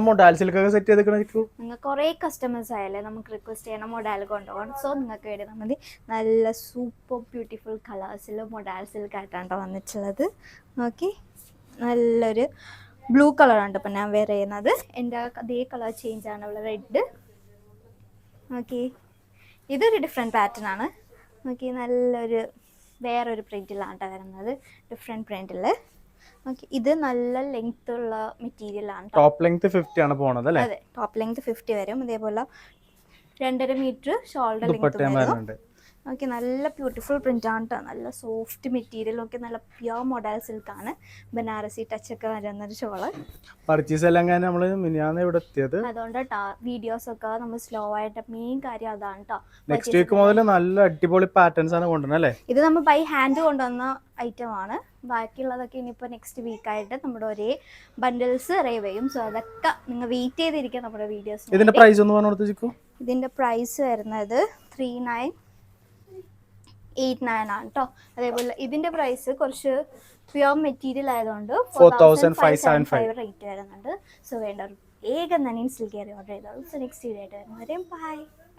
മൊഡാൽസിലൊക്കെ set ചെയ്തിരിക്കും. നിങ്ങൾ കുറേ കസ്റ്റമേഴ്സ് ആയാലേ നമുക്ക് റിക്വസ്റ്റ് ചെയ്യണം മൊഡാൽ കൊണ്ടുപോകണം. സോ നിങ്ങൾക്ക് വേണ്ടി നമ്മൾ നല്ല സൂപ്പർ ബ്യൂട്ടിഫുൾ കളേഴ്സിൽ മൊഡാൽ സിൽക്കായിട്ടാണ് വന്നിട്ടുള്ളത്. ഓക്കെ, നല്ലൊരു ബ്ലൂ കളറാണ് ഇപ്പം ഞാൻ വെയർ ചെയ്യുന്നത്. എൻ്റെ അതേ കളർ ചേഞ്ച് ആണ് ഉള്ള റെഡ്. ഓക്കെ, ഇതൊരു ഡിഫറെൻറ്റ് പാറ്റേൺ ആണ്. ഓക്കെ, നല്ലൊരു വേറൊരു പ്രിൻറ്റിലാണ് വരുന്നത്, ഡിഫറെൻറ്റ് പ്രിൻറ്റിൽ. ഓക്കെ, ഇത് നല്ല ലെങ്ത് ഉള്ള മെറ്റീരിയൽ ആണ്. ടോപ്പ് ലെങ്ത് 50 ആണ് പോണത് അല്ലേ? അതെ, ടോപ്പ് ലെങ്ത് 50 വരും. അതേപോലെ 2.5 മീറ്റർ ഷോൾഡർ ലെങ്ത് വരും. ഓക്കെ, നല്ല ബ്യൂട്ടിഫുൾ പ്രിന്റ് ആണ് കേട്ടോ. നല്ല സോഫ്റ്റ് മെറ്റീരിയൽ. ഒക്കെ നല്ല പ്യുവർ മൊഡാൽ സിൽക്കാണ്. ബനാറസി ടച്ച് ഒക്കെ വരുന്നൊരു ഷോള്. പർച്ചേസ് എല്ലാം നമ്മള് മിനിയാന്ന് ഇവിടെ എത്തിയത്. അതുകൊണ്ട് കേട്ടോ വീഡിയോസ് ഒക്കെ നമ്മൾ സ്ലോ ആയിട്ട്, മെയിൻ കാര്യം അതാണ് കേട്ടോ. നെക്സ്റ്റ് വീക്ക് മുതൽ നല്ല അടിപൊളി പാറ്റേൺസ് ആണ് കൊണ്ടുവരുന്നത് അല്ലേ? ഇത് നമ്മൾ ബൈ ഹാൻഡ് കൊണ്ടുവന്ന ഐറ്റം ആണ്. ബാക്കിയുള്ളതൊക്കെ ഇനിയിപ്പോൾ നെക്സ്റ്റ് വീക്കായിട്ട് നമ്മുടെ ഒരേ ബണ്ടിൽസ് അറൈവ് ചെയ്യും. സോ അതൊക്കെ നിങ്ങൾ വെയിറ്റ് ചെയ്തിരിക്കുക നമ്മുടെ വീഡിയോസ്. ഇതിന്റെ പ്രൈസ് ഒന്ന് പറഞ്ഞു കൊടുത്തു. ഇതിന്റെ പ്രൈസ് വരുന്നത് 3989 ആണ് കേട്ടോ. അതേപോലെ ഇതിന്റെ പ്രൈസ് കുറച്ച് പ്യുവർ മെറ്റീരിയൽ ആയതുകൊണ്ട് 4575 റേറ്റ് വരുന്നുണ്ട്. സോ വേണ്ട വേഗം തന്നെ ഇൻസ്റ്റിൽ കയറി ഓർഡർ ചെയ്തോളൂ. സോ നെക്സ്റ്റ് വീഡിയോ ആയിട്ട് വരുന്നവരെയും ബൈ.